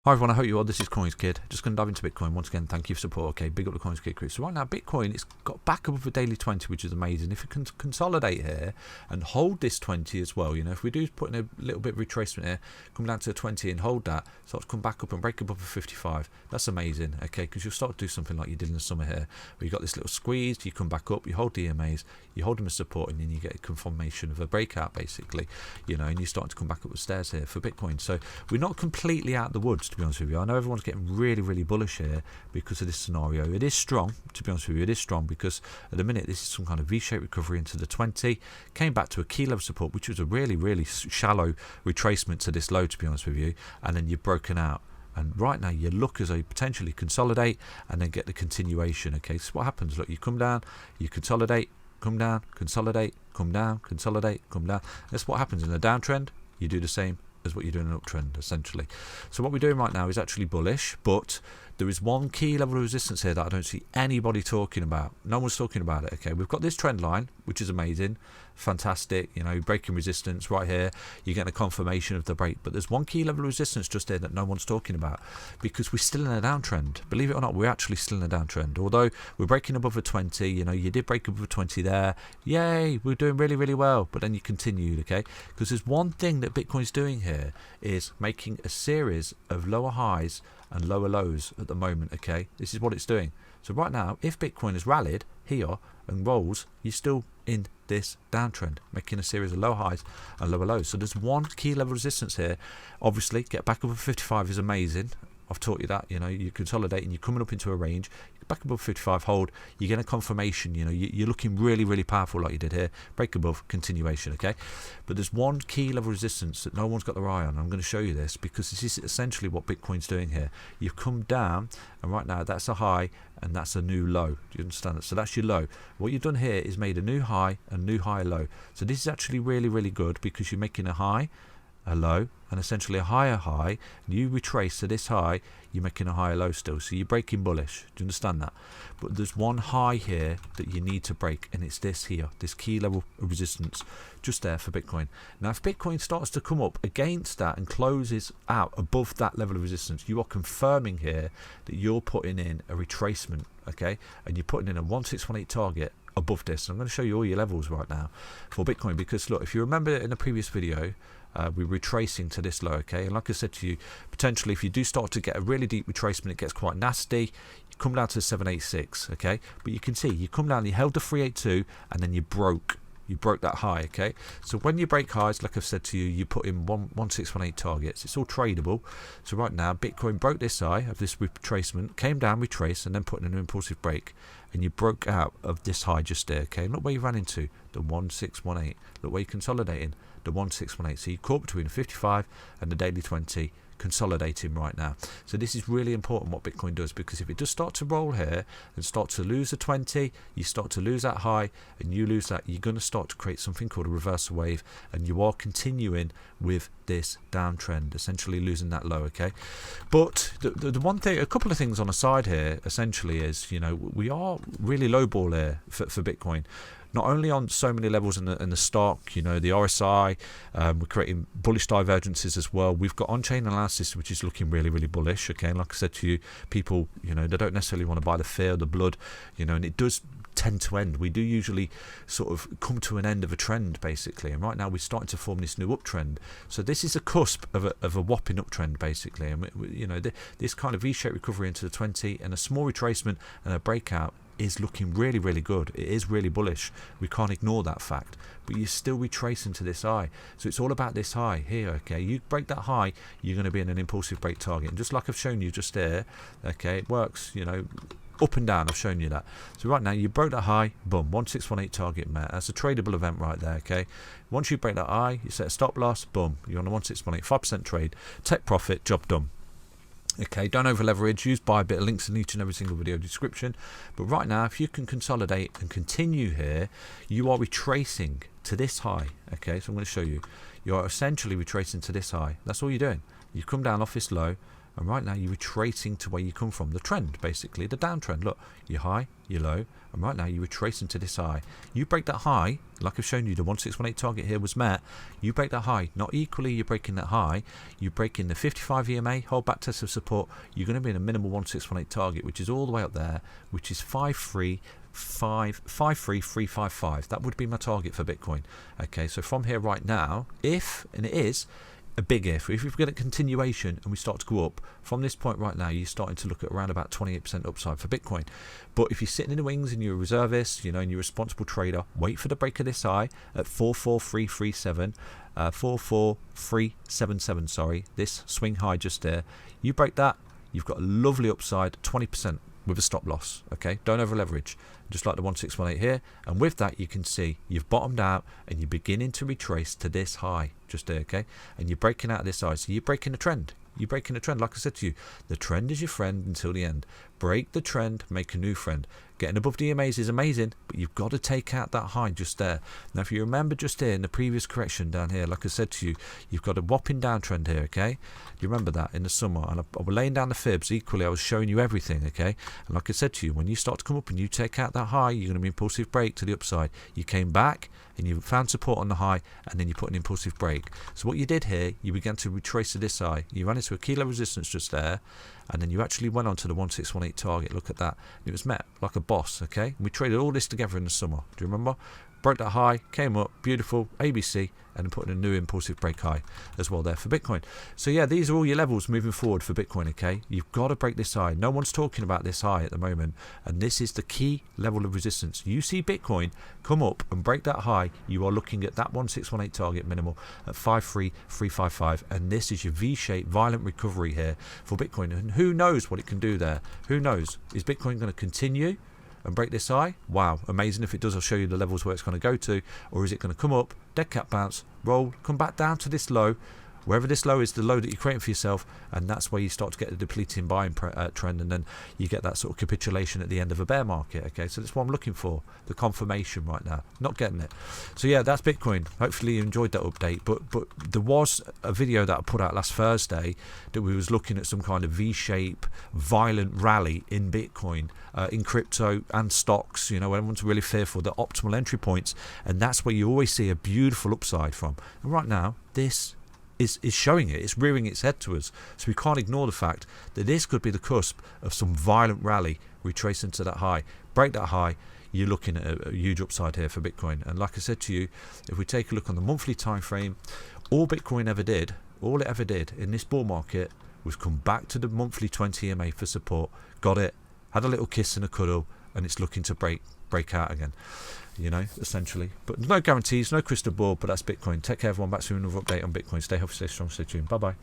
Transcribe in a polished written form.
Hi everyone, I hope you are. This is CoinsKid. Just going to dive into Bitcoin once again. Thank you for support. Okay, big up the CoinsKid crew. So right now, Bitcoin, it's got back above the daily 20, which is amazing. If it can consolidate here and hold this 20 as well, you know, if we do put in a little bit of retracement here, come down to a 20 and hold that, start to come back up and break above the 55. That's amazing. Okay, because you'll start to do something like you did in the summer here, where you got this little squeeze, you come back up, you hold the EMAs, you hold them as support, and then you get a confirmation of a breakout, basically, you know, and you're starting to come back up the stairs here for Bitcoin. So we're not completely out of the woods, to be honest with you. I know everyone's getting really bullish here because of this scenario. It is strong, to be honest with you. It is strong because at the minute this is some kind of V-shaped recovery into the 20, came back to a key level support, which was a really shallow retracement to this low, to be honest with you, and then you've broken out. And right now you look as though you potentially consolidate and then get the continuation. Okay, so what happens? Look, you come down, you consolidate, come down, consolidate, come down, consolidate, come down. That's what happens in a downtrend. You do the same as what you do in an uptrend, essentially. So what we're doing right now is actually bullish, but there is one key level of resistance here that I don't see anybody talking about. No one's talking about it. Okay, we've got this trend line, which is amazing, fantastic, you know, breaking resistance right here. You're getting a confirmation of the break, but there's one key level of resistance just there that no one's talking about because we're still in a downtrend. Believe it or not, we're actually still in a downtrend. Although we're breaking above a 20, you know, you did break above a 20 there. Yay, we're doing really well, but then you continued, okay? Because there's one thing that Bitcoin's doing here is making a series of lower highs and lower lows at the moment. Okay, this is what it's doing. So right now, if Bitcoin has rallied here and rolls, you're still in this downtrend, making a series of low highs and lower lows. So there's one key level resistance here. Obviously, get back above 55 is amazing. I've taught you that. You know, you consolidate and you're coming up into a range. Back above 55, hold. You get a confirmation. You know, you're looking really powerful like you did here. Break above, continuation. Okay, but there's one key level resistance that no one's got their eye on. I'm going to show you this because this is essentially what Bitcoin's doing here. You've come down, and right now that's a high and that's a new low. Do you understand that? So that's your low. What you've done here is made a new high and new high low. So this is actually really good because you're making a high, a low, and essentially a higher high. You retrace to this high, you're making a higher low still, so you're breaking bullish. Do you understand that? But there's one high here that you need to break, and it's this here, this key level of resistance just there for Bitcoin. Now if Bitcoin starts to come up against that and closes out above that level of resistance, you are confirming here that you're putting in a retracement, okay, and you're putting in a 1618 target above this. And I'm going to show you all your levels right now for Bitcoin because look, if you remember in the previous video, we're retracing to this low, okay, and like I said to you, potentially if you do start to get a really deep retracement, it gets quite nasty. You come down to 786, okay, but you can see you come down, you held the 382 and then you broke that high, okay. So when you break highs, like I've said to you, you put in 1618 targets. It's all tradable. So right now Bitcoin broke this high of this retracement, came down, retraced, and then put in an impulsive break, and you broke out of this high just there, okay. Look where you ran into, the 1618. Look where you're consolidating, the 1618. So you caught between the 55 and the daily 20, consolidating right now. So this is really important what Bitcoin does, because if it does start to roll here and start to lose the 20, you start to lose that high and you lose that, you're going to start to create something called a reversal wave, and you are continuing with this downtrend, essentially losing that low, okay. But the one thing, a couple of things on the side here essentially is, you know, we are really lowball here for Bitcoin. Not only on so many levels in the stock, you know, the RSI, we're creating bullish divergences as well. We've got on-chain analysis, which is looking really bullish, okay. And like I said to you, people, you know, they don't necessarily want to buy the fear, the blood, you know, and it does tend to end. We do usually sort of come to an end of a trend, basically, and right now we're starting to form this new uptrend. So this is a cusp of a whopping uptrend, basically, and you know, this kind of V-shaped recovery into the 20 and a small retracement and a breakout is looking really good. It is really bullish. We can't ignore that fact, but you're still retracing to this high. So it's all about this high here, okay. You break that high, you're going to be in an impulsive break target, and just like I've shown you just there, okay, it works, you know, up and down. I've shown you that. So right now you broke that high, boom, 1618 target met. That's a tradable event right there, okay. Once you break that high, you set a stop loss, boom, you're on a 1618, 5% trade, take profit, job done. Okay, don't over leverage, use Bybit, links in each and every single video description. But right now, if you can consolidate and continue here, you are retracing to this high, okay. So I'm going to show you, you're essentially retracing to this high. That's all you're doing. You come down off this low and right now you're retracing to where you come from, the trend, basically the downtrend. Look, your high, your low, and right now you're retracing to this high. You break that high, like I've shown you, the 1618 target here was met. You break that high, not equally you're breaking that high, you're breaking the 55 EMA, hold back test of support, you're going to be in a minimal 1618 target, which is all the way up there, which is 53355. That would be my target for Bitcoin. Okay, so from here right now, if, and it is a big if we get a continuation and we start to go up from this point right now, you're starting to look at around about 28% upside for Bitcoin. But if you're sitting in the wings and you're a reservist, you know, and you're a responsible trader, wait for the break of this high at 44337, 44377, sorry, this swing high just there. You break that, you've got a lovely upside, 20% with a stop loss. Okay, don't over leverage, just like the 1618 here, and with that you can see you've bottomed out and you're beginning to retrace to this high just there. Okay, and you're breaking out of this high, so you're breaking the trend. You're breaking the trend. Like I said to you, the trend is your friend until the end. Break the trend, make a new friend. Getting above the EMAs is amazing, but you've got to take out that high just there. Now, if you remember just here in the previous correction down here, like I said to you, you've got a whopping downtrend here, okay? You remember that in the summer, and I was laying down the fibs. Equally, I was showing you everything, okay? And like I said to you, when you start to come up and you take out that high, you're going to be impulsive break to the upside. You came back and you found support on the high, and then you put an impulsive break. So what you did here, you began to retrace to this high. You ran into a key level resistance just there, and then you actually went on to the 1618 target. Look at that. It was met like a boss, okay? We traded all this together in the summer. Do you remember? Broke that high, came up, beautiful, ABC, and then put in a new impulsive break high as well there for Bitcoin. So yeah, these are all your levels moving forward for Bitcoin, okay? You've got to break this high. No one's talking about this high at the moment, and this is the key level of resistance. You see Bitcoin come up and break that high, you are looking at that 1618 target minimal at 53355, and this is your V-shaped violent recovery here for Bitcoin. And who knows what it can do there? Who knows? Is Bitcoin going to continue and break this high? Wow, amazing. If it does, I'll show you the levels where it's going to go to. Or is it going to come up, dead cat bounce, roll, come back down to this low, wherever this low is, the low that you're creating for yourself, and that's where you start to get the depleting buying trend, and then you get that sort of capitulation at the end of a bear market. Okay, so that's what I'm looking for, the confirmation right now. Not getting it. So yeah, that's Bitcoin. Hopefully you enjoyed that update. But there was a video that I put out last Thursday that we was looking at some kind of V-shape violent rally in Bitcoin, in crypto and stocks. You know, everyone's really fearful, the optimal entry points, and that's where you always see a beautiful upside from. And right now, this is showing it. It's rearing its head to us. So we can't ignore the fact that this could be the cusp of some violent rally retracing to that high. Break that high, you're looking at a huge upside here for Bitcoin. And like I said to you, if we take a look on the monthly time frame, all Bitcoin ever did, all it ever did in this bull market was come back to the monthly 20 EMA for support, got it, had a little kiss and a cuddle, and it's looking to break out again, you know, essentially. But no guarantees, no crystal ball, but that's Bitcoin. Take care, everyone. Back soon with another update on Bitcoin. Stay healthy, stay strong, stay tuned. Bye bye.